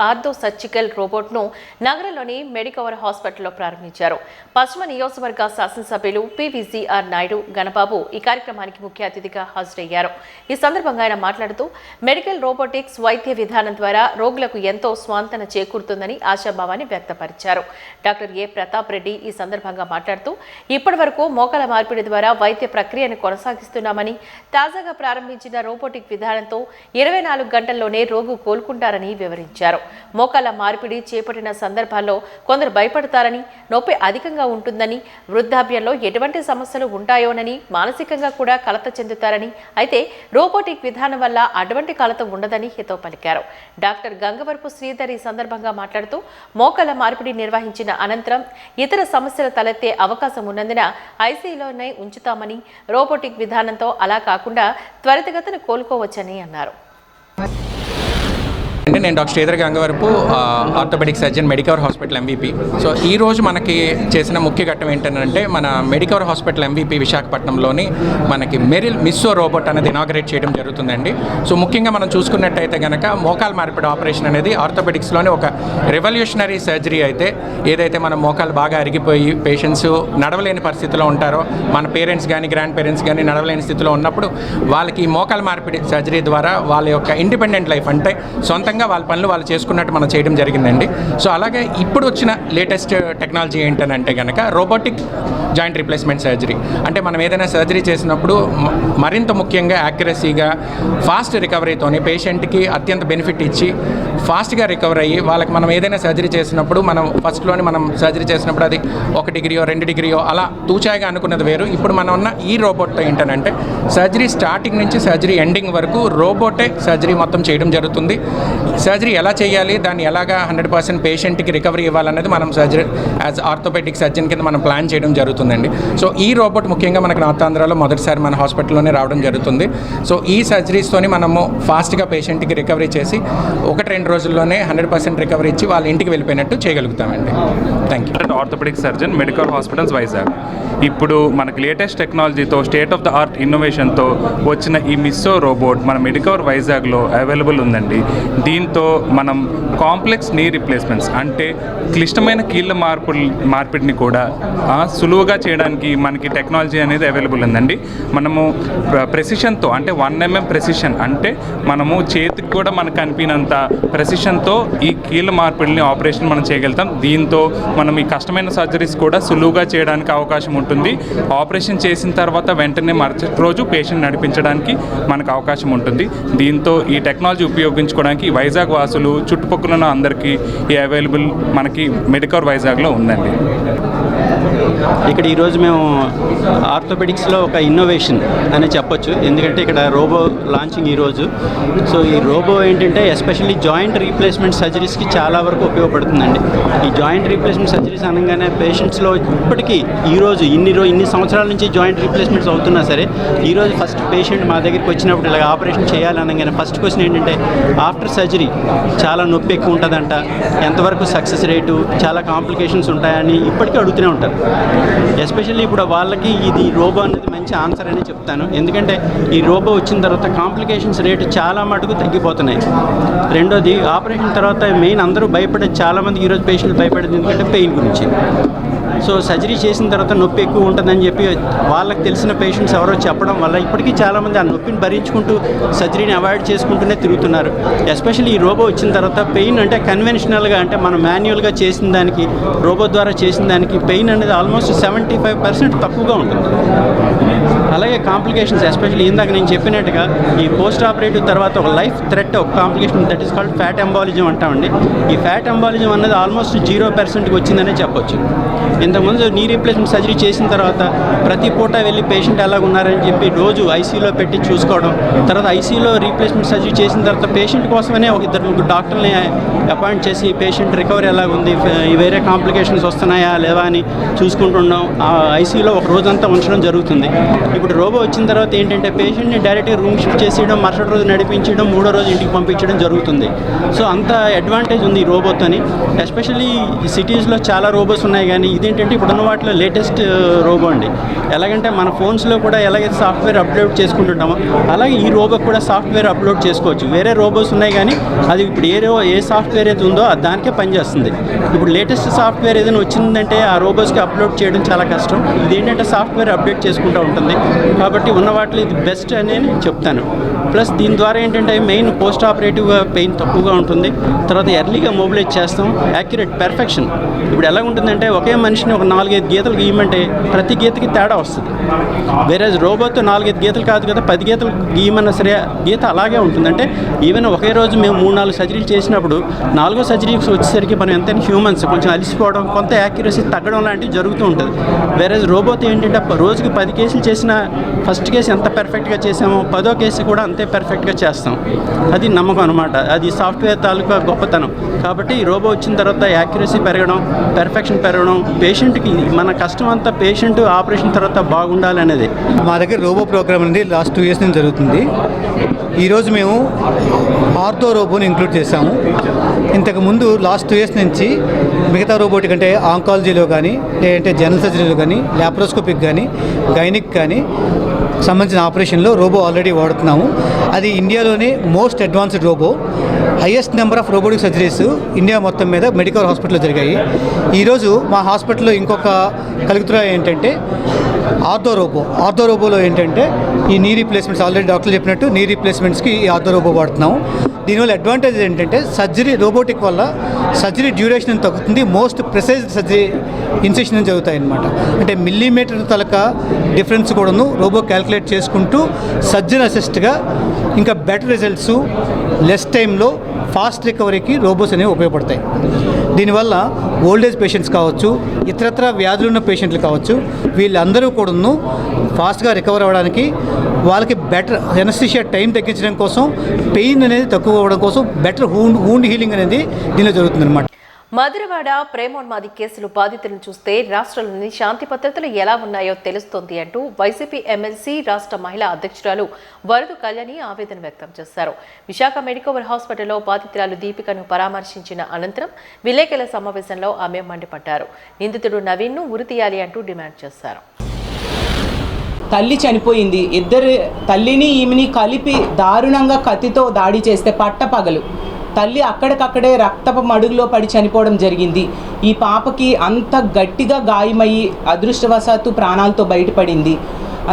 ఆర్థో సర్జికల్ రోబోట్ను నగరంలోని మెడికవర్ హాస్పిటల్లో ప్రారంభించారు. పశ్చిమ నియోజకవర్గ శాసనసభ్యులు పివిజిఆర్ నాయుడు గణబాబు ఈ కార్యక్రమానికి ముఖ్య అతిథిగా హాజరయ్యారు. ఈ సందర్భంగా ఆయన మాట్లాడుతూ మెడికల్ రోబోటిక్స్ వైద్య విధానం ద్వారా రోగులకు ఎంతో స్వాంతన చేకూరుతుందని ఆశాభావాన్ని వ్యక్తపరిచారు. డాక్టర్ ఏ ప్రతాప్ రెడ్డి ఈ సందర్భంగా మాట్లాడుతూ ఇప్పటి వరకు మోకాల మార్పిడి ద్వారా వైద్య ప్రక్రియను కొనసాగిస్తున్నామని, తాజాగా ప్రారంభించిన రోబోటిక్ విధానంతో 24 గంటల్లోనే రోగు కోలుకుంటారని వివరించారు. మోకాల మార్పిడి చేపట్టిన సందర్భాల్లో కొందరు భయపడతారని, నొప్పి అధికంగా ఉంటుందని, వృద్ధాప్యంలో ఎటువంటి సమస్యలు ఉంటాయోనని, మానసికంగా కూడా కలత చెందుతారని, అయితే రోబోటిక్ విధానం వల్ల అటువంటి కలత ఉండదని హితవు పలికారు. డాక్టర్ గంగవరపు శ్రీధర్ ఈ సందర్భంగా మాట్లాడుతూ మోకాల మార్పిడి నిర్వహించిన అనంతరం ఇతర సమస్యలు తలెత్తే అవకాశం ఉన్నందున ఐసీయూలోనే ఉంచుతామని, రోబోటిక్ విధానంతో అలా కాకుండా త్వరితగతిన కోలుకోవచ్చని అన్నారు. నేను doctor Sridhar Gangavarapu orthopaedic surgeon Medicover hospital MVP. So ఈరోజు మనకి చేసిన ముఖ్య ఘట్టం ఏంటంటే మన మెడికవర్ హాస్పిటల్ ఎంవీపీ విశాఖపట్నంలోని మనకి మెరిల్ మిస్సో రోబోట్ అనేది ఇనాగరేట్ చేయడం జరుగుతుందండి. సో ముఖ్యంగా మనం చూసుకున్నట్టయితే కనుక మోకాల మార్పిడి ఆపరేషన్ అనేది ఆర్థోపెడిక్స్లోని ఒక రెవల్యూషనరీ సర్జరీ. అయితే ఏదైతే మన మోకాలు బాగా అరిగిపోయి పేషెంట్స్ నడవలేని పరిస్థితిలో ఉంటారో, మన పేరెంట్స్ కానీ గ్రాండ్ పేరెంట్స్ కానీ నడవలేని స్థితిలో ఉన్నప్పుడు వాళ్ళకి ఈ మోకాల మార్పిడి సర్జరీ ద్వారా వాళ్ళ యొక్క ఇండిపెండెంట్ లైఫ్ అంటే సొంతంగా వాళ్ళ పనులు వాళ్ళు చేసుకున్నట్టు మనం చేయడం జరిగిందండి. సో అలాగే ఇప్పుడు వచ్చిన లేటెస్ట్ టెక్నాలజీ ఏంటంటే కనుక రోబోటిక్ జాయింట్ రీప్లేస్మెంట్ సర్జరీ. అంటే మనం ఏదైనా సర్జరీ చేసినప్పుడు మరింత ముఖ్యంగా యాక్యురసీగా ఫాస్ట్ రికవరీతోని పేషెంట్కి అత్యంత బెనిఫిట్ ఇచ్చి ఫాస్ట్గా రికవర్ అయ్యి వాళ్ళకి మనం ఏదైనా సర్జరీ చేసినప్పుడు మనం ఫస్ట్లోని మనం సర్జరీ చేసినప్పుడు అది 1 డిగ్రీయో 2 డిగ్రీయో అలా తూచాయిగా అనుకున్నది వేరు. ఇప్పుడు మనం ఉన్న ఈ రోబోట్తో ఏంటంటే సర్జరీ స్టార్టింగ్ నుంచి సర్జరీ ఎండింగ్ వరకు రోబోటే సర్జరీ మొత్తం చేయడం జరుగుతుంది. సర్జరీ ఎలా చేయాలి, దాన్ని ఎలాగా 100% పేషెంట్కి రికవరీ ఇవ్వాలనేది మనం సర్జరీ యాజ్ ఆర్థోపెడిక్ సర్జన్ కింద మనం ప్లాన్ చేయడం జరుగుతుందండి. సో ఈ రోబోట్ ముఖ్యంగా మనకు నార్త్ ఆంధ్రాలో మొదటిసారి మన హాస్పిటల్లోనే రావడం జరుగుతుంది. సో ఈ సర్జరీస్తోని మనము ఫాస్ట్గా పేషెంట్కి రికవరీ చేసి 1-2 రోజుల్లోనే 100% రికవరీ ఇచ్చి వాళ్ళ ఇంటికి వెళ్ళిపోయినట్టు చేయగలుగుతామండి. Thank you. Orthopaedic surgeon, Medicover hospitals, Vizag. ఇప్పుడు మనకి లేటెస్ట్ టెక్నాలజీతో, స్టేట్ ఆఫ్ ద ఆర్ట్ ఇన్నోవేషన్తో వచ్చిన ఈ మిస్సో రోబోట్ మన మెడికవర్ వైజాగ్లో అవైలబుల్ ఉందండి. దీంతో మనం కాంప్లెక్స్ నీ రీప్లేస్మెంట్స్ అంటే క్లిష్టమైన కీళ్ళ మార్పిడిని కూడా సులువుగా చేయడానికి మనకి టెక్నాలజీ అనేది అవైలబుల్ ఉందండి. మనము ప్రెసిషన్తో అంటే 1 mm ప్రెసిషన్ అంటే మనము చేతికి కూడా మనకు కనిపినంత ప్రెసిషన్తో ఈ కీళ్ళ మార్పిడిని ఆపరేషన్ మనం చేయగలుగుతాం. దీంతో మనం ఈ కష్టమైన సర్జరీస్ కూడా సులువుగా చేయడానికి అవకాశం ఉంటుంది. ఆపరేషన్ చేసిన తర్వాత వెంటనే మరుసటి రోజు పేషెంట్ నడిపించడానికి మనకు అవకాశం ఉంటుంది. దీంతో ఈ టెక్నాలజీ ఉపయోగించుకోవడానికి వైజాగ్ వాసులు చుట్టుపక్కల ఉన్న అందరికీ ఈ అవైలబుల్ మనకి మెడికవర్ వైజాగ్లో ఉందండి. ఇక్కడ ఈరోజు మేము ఆర్థోపెడిక్స్లో ఒక ఇన్నోవేషన్ అని చెప్పొచ్చు. ఎందుకంటే ఇక్కడ రోబో లాంచింగ్ ఈరోజు. సో ఈ రోబో ఏంటంటే ఎస్పెషల్లీ జాయింట్ రీప్లేస్మెంట్ సర్జరీస్కి చాలా వరకు ఉపయోగపడుతుందండి. ఈ జాయింట్ రీప్లేస్మెంట్ సర్జరీస్ అనగానే పేషెంట్స్లో ఇప్పటికీ ఈరోజు ఇన్ని సంవత్సరాల నుంచి జాయింట్ రీప్లేస్మెంట్స్ అవుతున్నా సరే ఈరోజు ఫస్ట్ పేషెంట్ మా దగ్గరికి వచ్చినప్పుడు ఇలాగ ఆపరేషన్ చేయాలనగానే ఫస్ట్ క్వశ్చన్ ఏంటంటే ఆఫ్టర్ సర్జరీ చాలా నొప్పి ఎక్కువ ఉంటుందంట, ఎంతవరకు సక్సెస్ రేటు, చాలా కాంప్లికేషన్స్ ఉంటాయని ఇప్పటికీ అడుగుతూనే ఉంటారు. ఎస్పెషల్లీ ఇప్పుడు వాళ్ళకి ఇది రోబో అనేది మంచి ఆన్సర్ అని చెప్తాను. ఎందుకంటే ఈ రోబో వచ్చిన తర్వాత కాంప్లికేషన్స్ రేటు చాలా మటుకు తగ్గిపోతున్నాయి. రెండోది ఆపరేషన్ తర్వాత మెయిన్ అందరూ భయపడేది, చాలామంది ఈరోజు పేషెంట్లు భయపడేది ఎందుకంటే పెయిన్ గురించి. సో సర్జరీ చేసిన తర్వాత నొప్పి ఎక్కువ ఉంటుందని చెప్పి వాళ్ళకి తెలిసిన పేషెంట్స్ ఎవరో చెప్పడం వల్ల ఇప్పటికీ చాలామంది ఆ నొప్పిని భరించుకుంటూ సర్జరీని అవాయిడ్ చేసుకుంటూనే తిరుగుతున్నారు. ఎస్పెషల్లీ ఈ రోబో వచ్చిన తర్వాత పెయిన్ అంటే కన్వెన్షనల్గా అంటే మనం మాన్యువల్గా చేసిన దానికి రోబో ద్వారా చేసిన దానికి పెయిన్ అనేది ఆల్మోస్ట్ 75% తక్కువగా ఉంటుంది. అలాగే కాంప్లికేషన్స్ ఎస్పెషల్లీ ఇందాక నేను చెప్పినట్టుగా ఈ పోస్ట్ ఆపరేటివ్ తర్వాత ఒక లైఫ్ థ్రెట్ ఒక complication that is called fat embolism అంటామండి. ఈ ఫ్యాట్ ఎంబాలిజం అనేది ఆల్మోస్ట్ 0%కి వచ్చిందనే చెప్పొచ్చు. ఇంతకుముందు నీ రీప్లేస్మెంట్ సర్జరీ చేసిన తర్వాత ప్రతి పూట వెళ్ళి పేషెంట్ ఎలాగ ఉన్నారని చెప్పి రోజు ఐసీయూలో పెట్టి చూసుకోవడం, తర్వాత ఐసీయూలో రీప్లేస్మెంట్ సర్జరీ చేసిన తర్వాత పేషెంట్ కోసమనే ఒక 2-3 డాక్టర్ని అపాయింట్ చేసి పేషెంట్ రికవరీ ఎలాగుంది, వేరే కాంప్లికేషన్స్ వస్తున్నాయా లేవా అని చూసుకుంటున్నాం. ఆ ఐసీయూలో ఒక రోజంతా ఉంచడం జరుగుతుంది. ఇప్పుడు రోబో వచ్చిన తర్వాత ఏంటంటే పేషెంట్ని డైరెక్ట్గా రూమ్ షిఫ్ట్ చేసేయడం, మరుసటి రోజు నడిపించడం, 3వ రోజు ఇంటికి పంపించడం జరుగుతుంది. సో అంత అడ్వాంటేజ్ ఉంది ఈ రోబోతోని. ఎస్పెషల్లీ సిటీస్లో చాలా రోబోస్ ఉన్నాయి కానీ ఇదేంటంటే ఇప్పుడున్న వాటిలో లేటెస్ట్ రోబో అండి. ఎలాగంటే మన ఫోన్స్లో కూడా ఎలాగైతే సాఫ్ట్వేర్ అప్లోడ్ చేసుకుంటుంటామో అలాగే ఈ రోబో కూడా సాఫ్ట్వేర్ అప్లోడ్ చేసుకోవచ్చు. వేరే రోబోస్ ఉన్నాయి కానీ అది ఇప్పుడు ఏ సాఫ్ట్వేర్ అయితే ఉందో దానికే పనిచేస్తుంది. ఇప్పుడు లేటెస్ట్ సాఫ్ట్వేర్ ఏదైనా వచ్చిందంటే ఆ రోబోస్కి అప్లోడ్ చేయడం చాలా కష్టం. ఇదేంటంటే సాఫ్ట్వేర్ అప్డేట్ చేసుకుంటూ ఉంటుంది కాబట్టి ఉన్న వాటిలో ఇది బెస్ట్ అని నేను చెప్తాను. ప్లస్ దీని ద్వారా ఏంటంటే మెయిన్ పోస్ట్ ఆపరేటివ్గా పెయిన్ తక్కువగా ఉంటుంది. తర్వాత ఎర్లీగా మొబిలైజ్ చేస్తాం. Accurate perfection. ఇప్పుడు ఎలా ఉంటుందంటే ఒకే మనిషిని ఒక 4-5 గీతలు గీయమంటే ప్రతి గీతకి తేడా వస్తుంది. వేరే రోబోతో 4-5 గీతలు కాదు కదా, 10 గీతలు గీయమన్నా సరే గీత అలాగే ఉంటుంది. అంటే ఈవెన్ ఒకే రోజు మేము 3-4 సర్జరీలు చేసినప్పుడు 4వ సర్జరీకి వచ్చేసరికి మనం ఎంతైనా హ్యూమన్స్ కొంచెం అలిసిపోవడం, కొంత యాక్యురసీ తగ్గడం లాంటివి జరుగుతూ ఉంటుంది. వేరే రోబోతో ఏంటంటే రోజుకి 10 కేసులు చేసిన ఫస్ట్ కేసు ఎంత పర్ఫెక్ట్గా చేసామో 10వ కేసు కూడా అంతే పర్ఫెక్ట్గా చేస్తాం. అది నమ్మకం అనమాట. అది సాఫ్ట్వేర్ తాలూకా గొప్పతనం. కాబట్టి ఈ రోబో వచ్చిన తర్వాత యాక్యురసీ పెరగడం, పర్ఫెక్షన్ పెరగడం, పేషెంట్కి మన కష్టం అంతా పేషెంట్ ఆపరేషన్ తర్వాత బాగుండాలి అనేది. మా దగ్గర రోబో ప్రోగ్రామ్ అనేది లాస్ట్ 2 years నుంచి జరుగుతుంది. ఈరోజు మేము ఆర్థో రోబోని ఇంక్లూడ్ చేసాము. ఇంతకుముందు లాస్ట్ 2 years నుంచి మిగతా రోబోటిక్ అంటే ఆంకాలజీలో కానీ లేదంటే జనరల్ సర్జరీలో కానీ ల్యాప్రోస్కోపిక్ కానీ గైనిక్ కానీ సంబంధించిన ఆపరేషన్లో రోబో ఆల్రెడీ వాడుతున్నాము. అది ఇండియాలోనే most advanced robo. Highest number of robotic surgeries India మొత్తం మీద మెడికవర్ హాస్పిటల్లో జరిగాయి. ఈరోజు మా హాస్పిటల్లో ఇంకొక కలుగుతున్న ఏంటంటే ఆర్థో రోబోలో ఏంటంటే ఈ నీ రీప్లేస్మెంట్స్ ఆల్రెడీ డాక్టర్లు చెప్పినట్టు నీ రీప్లేస్మెంట్స్కి ఈ ఆర్థో రోబో వాడుతున్నాము. దీనివల్ల అడ్వాంటేజ్ ఏంటంటే సర్జరీ రోబోటిక్ వల్ల సర్జరీ డ్యూరేషన్ తగ్గుతుంది. మోస్ట్ ప్రిసైజ్ సర్జరీ ఇన్సెషన్ జరుగుతాయి అన్నమాట. అంటే మిల్లీమీటర్ తలక డిఫరెన్స్ కూడాను రోబో క్యాల్కులేట్ చేసుకుంటూ సర్జన్ అసిస్ట్గా ఇంకా బెటర్ రిజల్ట్స్ లెస్ టైంలో ఫాస్ట్ రికవరీకి రోబోస్ అనేవి ఉపయోగపడతాయి. దీనివల్ల ఓల్డేజ్ పేషెంట్స్ కావచ్చు, ఇతరత్ర వ్యాధులు ఉన్న పేషెంట్లు కావచ్చు, వీళ్ళందరూ కూడాను ఫాస్ట్గా రికవర్ అవ్వడానికి, వాళ్ళకి బెటర్ ఎనస్థీషియా టైం తగ్గించడం కోసం, పెయిన్ అనేది తక్కువ అవ్వడం కోసం బెటర్ వూండ్ హీలింగ్ అనేది దీనిలో జరుగుతుందన్నమాట. మధురవాడ ప్రేమోన్మాది కేసులు బాధితులను చూస్తే రాష్ట్రంలోని శాంతి భద్రతలు ఎలా ఉన్నాయో తెలుస్తోంది అంటూ వైసీపీ ఎమ్మెల్సీ రాష్ట్ర మహిళా అధ్యక్షురాలు వరదు కళ్యాణి ఆవేదన వ్యక్తం చేశారు. విశాఖ మెడికవర్ హాస్పిటల్లో బాధితురాలు దీపికను పరామర్శించిన అనంతరం విలేకరుల సమావేశంలో ఆమె మండిపడ్డారు. నిందితుడు నవీన్ను ఉరితీయాలి అంటూ డిమాండ్ చేశారు. తల్లి చనిపోయింది, ఇద్దరు తల్లిని ఈమెని కలిపి దారుణంగా కత్తితో దాడి చేస్తే పట్టపగలు తల్లి అక్కడికక్కడే రక్తపు మడుగులో పడి చనిపోవడం జరిగింది. ఈ పాపకి అంత గట్టిగా గాయమయ్యి అదృష్టవశాత్తు ప్రాణాలతో బయటపడింది.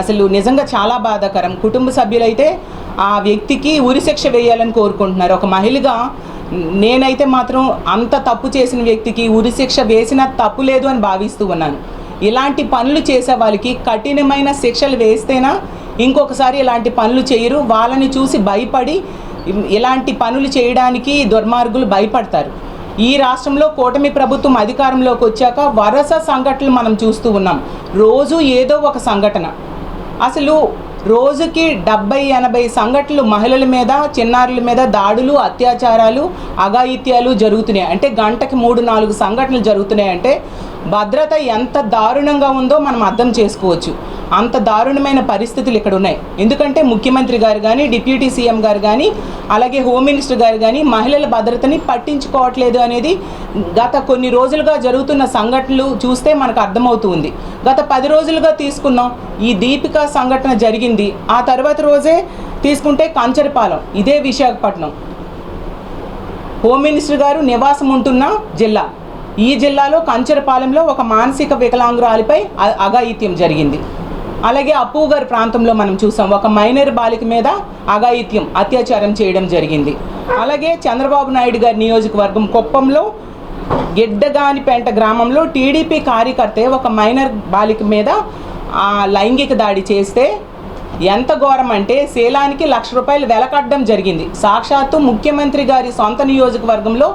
అసలు నిజంగా చాలా బాధాకరం. కుటుంబ సభ్యులైతే ఆ వ్యక్తికి ఉరిశిక్ష వేయాలని కోరుకుంటున్నారు. ఒక మహిళగా నేనైతే మాత్రం అంత తప్పు చేసిన వ్యక్తికి ఉరిశిక్ష వేసిన తప్పు లేదు అని భావిస్తూ ఉన్నాను. ఇలాంటి పనులు చేసే వాళ్ళకి కఠినమైన శిక్షలు వేస్తేనా ఇంకొకసారి ఇలాంటి పనులు చేయరు. వాళ్ళని చూసి భయపడి ఇలాంటి పనులు చేయడానికి దుర్మార్గులు భయపడతారు. ఈ రాష్ట్రంలో కూటమి ప్రభుత్వం అధికారంలోకి వచ్చాక వరుస సంఘటనలు మనం చూస్తూ ఉన్నాం. రోజు ఏదో ఒక సంఘటన. అసలు రోజుకి 70-80 సంఘటనలు మహిళల మీద, చిన్నారుల మీద దాడులు, అత్యాచారాలు, అఘాయిత్యాలు జరుగుతున్నాయి. అంటే గంటకి 3-4 సంఘటనలు జరుగుతున్నాయంటే భద్రత ఎంత దారుణంగా ఉందో మనం అర్థం చేసుకోవచ్చు. అంత దారుణమైన పరిస్థితులు ఇక్కడ ఉన్నాయి. ఎందుకంటే ముఖ్యమంత్రి గారు కానీ, డిప్యూటీ సీఎం గారు కానీ, అలాగే హోమ్ మినిస్టర్ గారు కానీ మహిళల భద్రతని పట్టించుకోవట్లేదు అనేది గత కొన్ని రోజులుగా జరుగుతున్న సంఘటనలు చూస్తే మనకు అర్థమవుతుంది. గత 10 రోజులుగా తీసుకున్నాం. ఈ దీపిక సంఘటన జరిగింది. ఆ తర్వాత రోజే తీసుకుంటే కంచరపాలెం, ఇదే విశాఖపట్నం హోమ్ మినిస్టర్ గారు నివాసం ఉంటున్న జిల్లా. ఈ జిల్లాలో కంచరపాలెంలో ఒక మానసిక వికలాంగురాలిపై అఘాయిత్యం జరిగింది. అలాగే అప్పూగారి ప్రాంతంలో మనం చూసాం, ఒక మైనర్ బాలిక మీద అఘాయిత్యం, అత్యాచారం చేయడం జరిగింది. అలాగే చంద్రబాబు నాయుడు గారి నియోజకవర్గం కుప్పంలో గిడ్డగానిపేంట గ్రామంలో టీడీపీ కార్యకర్తే ఒక మైనర్ బాలిక మీద లైంగిక దాడి చేస్తే ఎంత ఘోరం అంటే శీలానికి ₹1,00,000 వెలకట్టడం జరిగింది. సాక్షాత్తు ముఖ్యమంత్రి గారి సొంత నియోజకవర్గంలో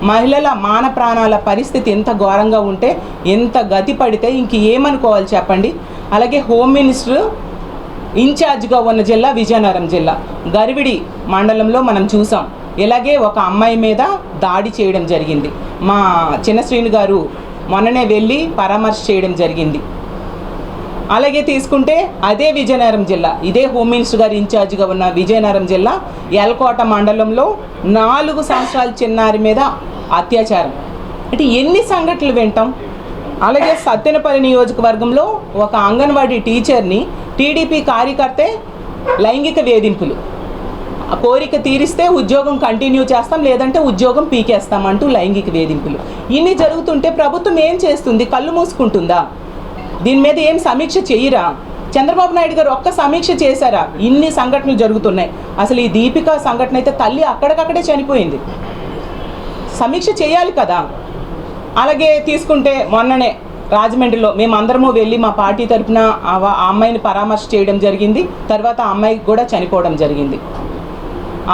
మహిళల మాన ప్రాణాల పరిస్థితి ఎంత ఘోరంగా ఉంటే, ఎంత గతి పడితే ఇంక ఏమనుకోవాలి చెప్పండి. అలాగే హోమ్ మినిస్టర్ ఇన్ఛార్జ్గా ఉన్న జిల్లా విజయనగరం జిల్లా గరివిడి మండలంలో మనం చూసాం. ఇలాగే ఒక అమ్మాయి మీద దాడి చేయడం జరిగింది. మా చిన్న శ్రీను గారు మొన్ననే వెళ్ళి పరామర్శ చేయడం జరిగింది. అలాగే తీసుకుంటే అదే విజయనగరం జిల్లా, ఇదే హోమ్ మినిస్టర్ గారు ఇన్ఛార్జ్గా ఉన్న విజయనగరం జిల్లా ఎల్కోట మండలంలో 4 సంవత్సరాల చిన్నారి మీద అత్యాచారం. అంటే ఎన్ని సంఘటనలు వింటాం. అలాగే సత్తెనపల్లి నియోజకవర్గంలో ఒక అంగన్వాడీ టీచర్ని టీడీపీ కార్యకర్తే లైంగిక వేధింపులు, కోరిక తీరిస్తే ఉద్యోగం కంటిన్యూ చేస్తాం, లేదంటే ఉద్యోగం పీకేస్తామంటూ లైంగిక వేధింపులు. ఇన్ని జరుగుతుంటే ప్రభుత్వం ఏం చేస్తుంది? కళ్ళు మూసుకుంటుందా? దీని మీద ఏం సమీక్ష చేయరా? చంద్రబాబు నాయుడు గారు ఒక్క సమీక్ష చేశారా? ఇన్ని సంఘటనలు జరుగుతున్నాయి. అసలు ఈ దీపిక సంఘటన అయితే తల్లి అక్కడికక్కడే చనిపోయింది. సమీక్ష చేయాలి కదా. అలాగే తీసుకుంటే మొన్ననే రాజమండ్రిలో మేమందరము వెళ్ళి మా పార్టీ తరఫున ఆ అమ్మాయిని పరామర్శ చేయడం జరిగింది. తర్వాత ఆ అమ్మాయికి కూడా చనిపోవడం జరిగింది.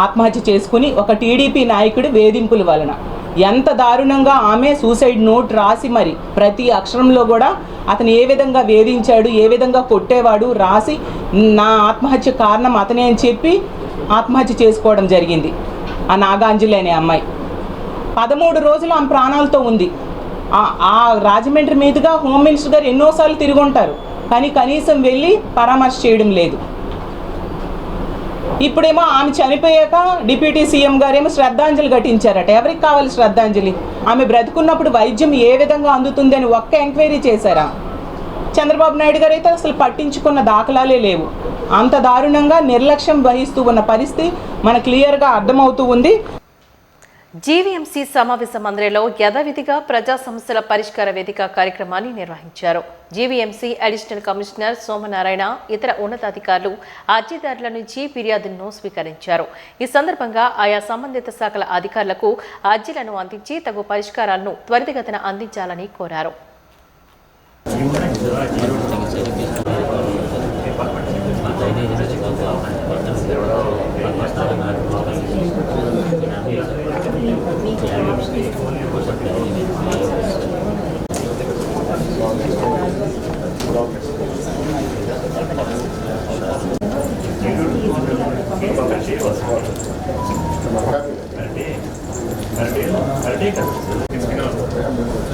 ఆత్మహత్య చేసుకుని ఒక టీడీపీ నాయకుడి వేధింపుల వలన. ఎంత దారుణంగా ఆమె సూసైడ్ నోట్ రాసి మరి ప్రతి అక్షరంలో కూడా అతను ఏ విధంగా వేధించాడు, ఏ విధంగా కొట్టేవాడు రాసి నా ఆత్మహత్య కారణం అతనే అని చెప్పి ఆత్మహత్య చేసుకోవడం జరిగింది. ఆ నాగాంజలి అనే అమ్మాయి 13 రోజులు ఆమె ప్రాణాలతో ఉంది. ఆ రాజమండ్రి మీదుగా హోమ్ మినిస్టర్ గారు ఎన్నోసార్లు తిరిగి ఉంటారు, కానీ కనీసం వెళ్ళి పరామర్శ చేయడం లేదు. ఇప్పుడేమో ఆమె చనిపోయాక డిప్యూటీ సీఎం గారేమో శ్రద్ధాంజలి ఘటించారట. ఎవరికి కావాలి శ్రద్ధాంజలి? ఆమె బ్రతుకున్నప్పుడు వైద్యం ఏ విధంగా అందుతుంది అని ఒక్క ఎంక్వైరీ చేశారా? చంద్రబాబు నాయుడు గారు అయితే అసలు పట్టించుకున్న దాఖలాలే లేవు. అంత దారుణంగా నిర్లక్ష్యం వహిస్తూ ఉన్న పరిస్థితి మనకు క్లియర్గా అర్థమవుతూ ఉంది. జీవీఎంసీ సమావేశ మందిరంలో యథావిధిగా ప్రజా సమస్యల పరిష్కార వేదిక కార్యక్రమాన్ని నిర్వహించారు. జీవీఎంసీ అడిషనల్ కమిషనర్ సోమనారాయణ, ఇతర ఉన్నతాధికారులు అర్జీదారుల నుంచి ఫిర్యాదులను స్వీకరించారు. ఈ సందర్భంగా ఆయా సంబంధిత శాఖల అధికారులకు అర్జీలను అందించి తగు పరిష్కారాలను త్వరితగతిన అందించాలని కోరారు.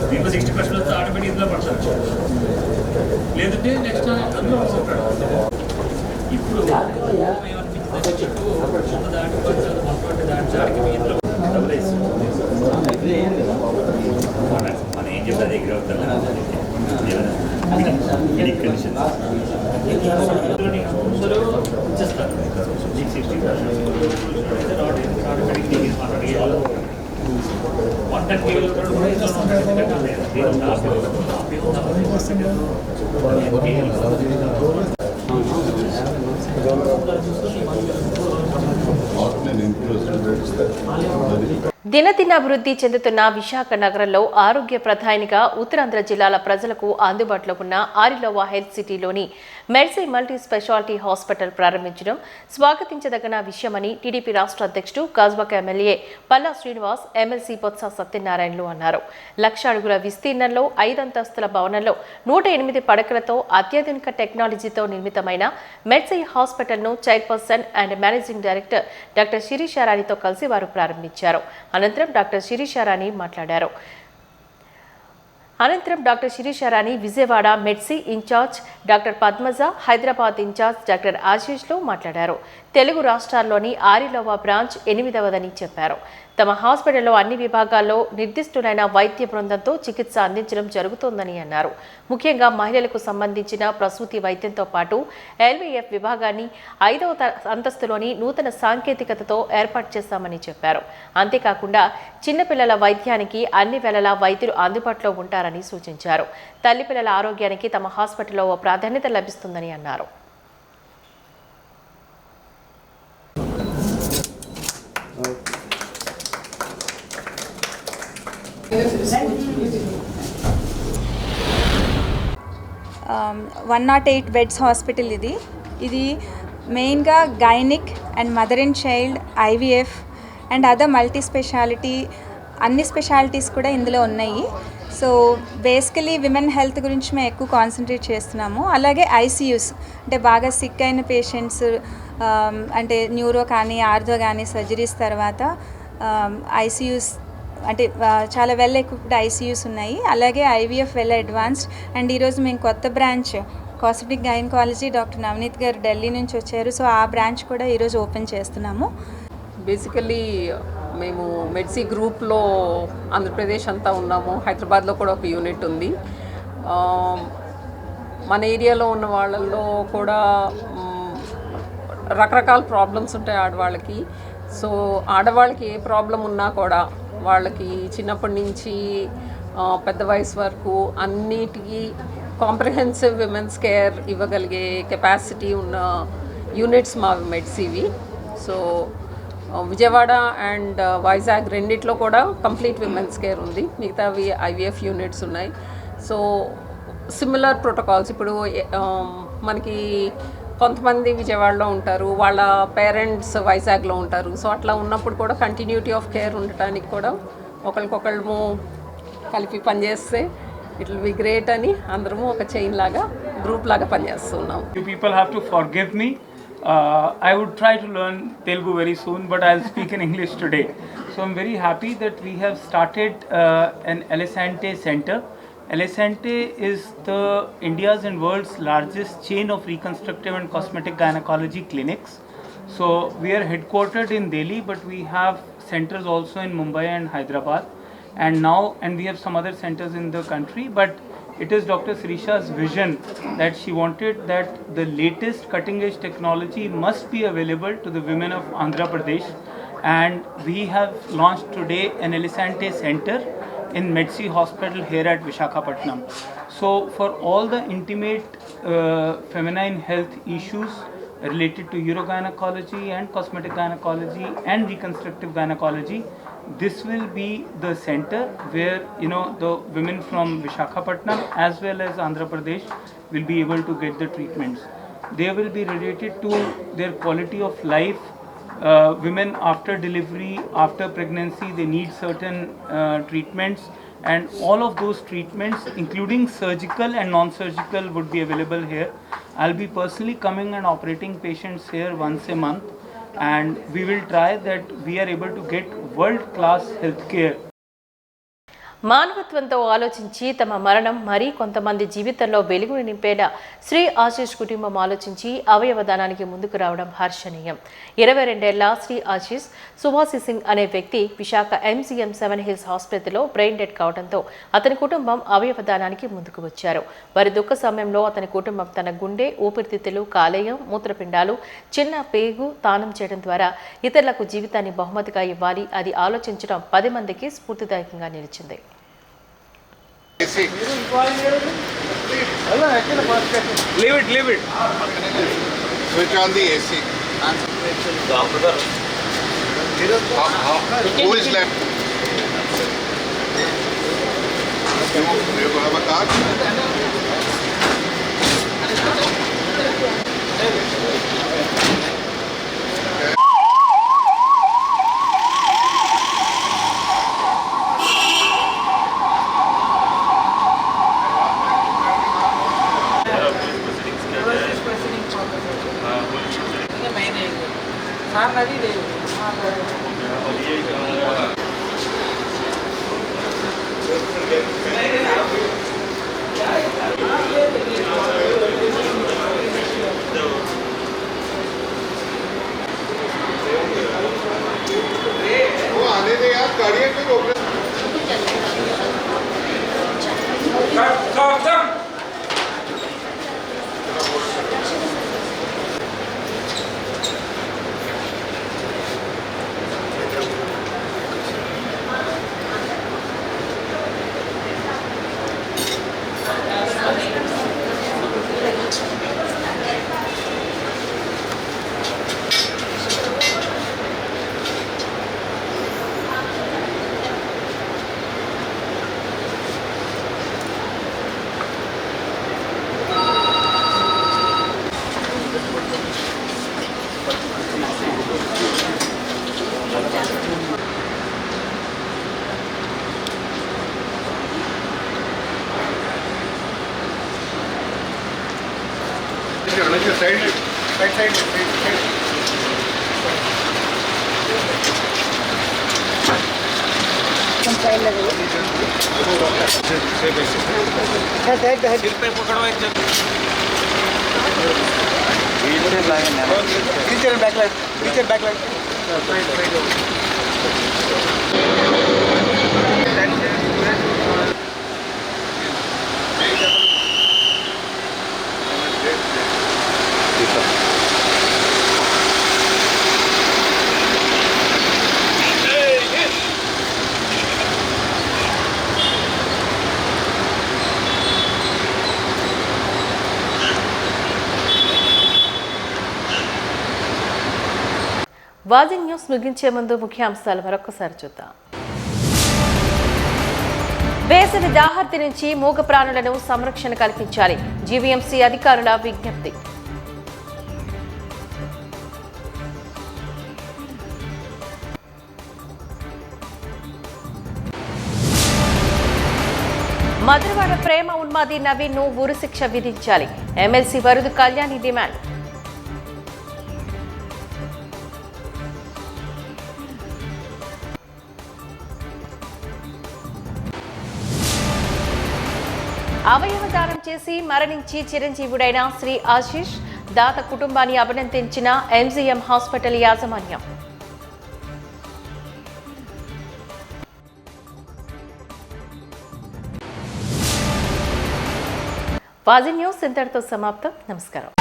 దీంట్లో 60% ఆటోమేటిక్గా పడతారు, లేదంటే నెక్స్ట్ అందులో ఇప్పుడు దాటికి ఇందులో మనం ఏం చెప్తే దగ్గర అవుతాం కండిషన్ అందరూ ఇచ్చేస్తారు. 60% ఆటోమేటిక్ మాట్లాడి దినదినాభివృద్ధి చెందుతున్న విశాఖ నగరంలో ఆరోగ్య ప్రధానిగా ఉత్తరాంధ్ర జిల్లాల ప్రజలకు అందుబాటులో ఉన్న ఆరిలోవా హెల్త్ సిటీలోని మెర్సీ మల్టీ స్పెషాలిటీ హాస్పిటల్ ప్రారంభించడం స్వాగతించదగిన విషయమని టీడీపీ రాష్ట్ర అధ్యక్షుడు గాజువాక ఎమ్మెల్యే పల్లా శ్రీనివాస్, ఎమ్మెల్సీ బొత్స సత్యనారాయణలు అన్నారు. 1,00,000 అడుగుల విస్తీర్ణంలో 5 అంతస్తుల భవనంలో 108 పడకలతో అత్యాధునిక టెక్నాలజీతో నిర్మితమైన మెర్సీ హాస్పిటల్ను chairperson and managing director doctor శిరీషారాణితో కలిసి వారు ప్రారంభించారు. అనంతరం డాక్టర్ శిరీషారాణి మాట్లాడారు. విజయవాడ మెడ్సీ in charge doctor Padmaja, Hyderabad in charge doctor ఆశీష్లో మాట్లాడారు. తెలుగు రాష్ట్రాల్లోని ఆరిలోవా బ్రాంచ్ 8వదని చెప్పారు. తమ హాస్పిటల్లో అన్ని విభాగాల్లో నిర్దిష్టులైన వైద్య బృందంతో చికిత్స అందించడం జరుగుతోందని అన్నారు. ముఖ్యంగా మహిళలకు సంబంధించిన ప్రసూతి వైద్యంతో పాటు ఎల్వీఎఫ్ విభాగాన్ని 5వ అంతస్తులోని నూతన సాంకేతికతతో ఏర్పాటు చేశామని చెప్పారు. అంతేకాకుండా చిన్నపిల్లల వైద్యానికి అన్ని వేళలా వైద్యులు అందుబాటులో ఉంటారని సూచించారు. తల్లిపిల్లల ఆరోగ్యానికి తమ హాస్పిటల్లో ప్రాధాన్యత లభిస్తుందని అన్నారు. వన్ 108 బెడ్స్ హాస్పిటల్ ఇది మెయిన్గా gynaec and mother and child, IVF and other multi speciality అన్ని స్పెషాలిటీస్ కూడా ఇందులో ఉన్నాయి. సో బేసికలీ విమెన్ హెల్త్ గురించి మేము ఎక్కువ కాన్సన్ట్రేట్ చేస్తున్నాము. అలాగే ఐసీయూస్ అంటే బాగా సిక్ అయిన పేషెంట్స్ అంటే న్యూరో కానీ ఆర్థో కానీ సర్జరీస్ తర్వాత ఐసీయూస్ అంటే చాలా వెల్ ఎక్విప్డ్ ఐసీయూస్ ఉన్నాయి. అలాగే ఐవీఎఫ్ వెల్ అడ్వాన్స్డ్. అండ్ ఈరోజు మేము కొత్త branch cosmetic gynaecology doctor Navneet గారు ఢిల్లీ నుంచి వచ్చారు. సో ఆ బ్రాంచ్ కూడా ఈరోజు ఓపెన్ చేస్తున్నాము. బేసికల్లీ మేము మెడ్సీ గ్రూప్లో ఆంధ్రప్రదేశ్ అంతా ఉన్నాము. హైదరాబాద్లో కూడా ఒక యూనిట్ ఉంది. మన ఏరియాలో ఉన్న వాళ్ళల్లో కూడా రకరకాల ప్రాబ్లమ్స్ ఉంటాయి ఆడవాళ్ళకి. సో ఆడవాళ్ళకి ఏ ప్రాబ్లం ఉన్నా కూడా వాళ్ళకి చిన్నప్పటి నుంచి పెద్ద వయసు వరకు అన్నిటికీ కాంప్రహెన్సివ్ విమెన్స్ కేర్ ఇవ్వగలిగే కెపాసిటీ ఉన్న యూనిట్స్ మా మెడ్సీవి. సో విజయవాడ అండ్ వైజాగ్ రెండిట్లో కూడా కంప్లీట్ విమెన్స్ కేర్ ఉంది. మిగతావి ఐవీఎఫ్ యూనిట్స్ ఉన్నాయి. సో సిమిలర్ ప్రోటోకాల్స్ ఇప్పుడు మనకి కొంతమంది విజయవాడలో ఉంటారు, వాళ్ళ పేరెంట్స్ వైజాగ్లో ఉంటారు. సో అట్లా ఉన్నప్పుడు కూడా కంటిన్యూటీ ఆఫ్ కేర్ ఉండటానికి కూడా ఒకరికొకళ్ళము కలిపి పనిచేస్తే ఇట్ విల్ బి గ్రేట్ అని అందరము ఒక చైన్ లాగా గ్రూప్ లాగా పనిచేస్తున్నాం. You people have to forgive me. I would try to learn Telugu very soon, but I'll speak in English today. So I'm very happy that we have started an Elisante Center. Elisante is the India's and world's largest chain of reconstructive and cosmetic gynecology clinics. So we are headquartered in Delhi, but we have centers also in Mumbai and Hyderabad, and we have some other centers in the country. But it is Dr. Sirisha's vision that she wanted that the latest cutting edge technology must be available to the women of Andhra Pradesh, and we have launched today an Elisante Center in Medsea Hospital here at Visakhapatnam. So for all the intimate feminine health issues related to urogynecology and cosmetic gynecology and reconstructive gynecology, this will be the center where the women from Visakhapatnam as well as Andhra Pradesh will be able to get the treatments. They will be related to their quality of life, women after delivery, after pregnancy, they need certain treatments, and all of those treatments, including surgical and non-surgical, would be available here. I'll be personally coming and operating patients here once a month, and we will try that we are able to get world-class healthcare. మానవత్వంతో ఆలోచించి తమ మరణం మరీ కొంతమంది జీవితంలో వెలుగును నింపేలా శ్రీ ఆశీష్ కుటుంబం ఆలోచించి అవయవదానానికి ముందుకు రావడం హర్షణీయం. 22 ఏళ్ల శ్రీ ఆశీష్ సుభాసి సింగ్ అనే వ్యక్తి విశాఖ MCM 7 హిల్స్ హాస్పిటల్లో బ్రెయిన్ డెడ్ కావడంతో అతని కుటుంబం అవయవదానానికి ముందుకు వచ్చారు. వారి దుఃఖ సమయంలో అతని కుటుంబం తన గుండె, ఊపిరితిత్తులు, కాలేయం, మూత్రపిండాలు, చిన్న పేగు దానం చేయడం ద్వారా ఇతరులకు జీవితాన్ని బహుమతిగా ఇవ్వాలి. అది ఆలోచించడం 10 మందికి స్ఫూర్తిదాయకంగా నిలిచింది. Leave it. Switch on the AC. Who is left? You have a card? వాజింగ్ న్యూస్ ముగించే ముందు ముఖ్యాంశాలు మరొకసారి చూద్దాం. వేసవి దాహర్తి నుంచి మూగ ప్రాణులను సంరక్షణ కల్పించాలి. జీవీఎంసీ అధికారుల విజ్ఞప్తి. మధురవాడ ప్రేమ ఉన్మాది నవీన్ ను ఉరిశిక్ష విధించాలి. MLC Varudu Kalyani demand. అవయవ దానం చేసి మరణించి చిరంజీవుడైన శ్రీ ఆశీష్ దాత కుటుంబాన్ని అభినందించిన MCM హాస్పిటల్ యాజమాన్యం. వాజీ న్యూస్ ఇంతటితో సమాప్తం. నమస్కారం.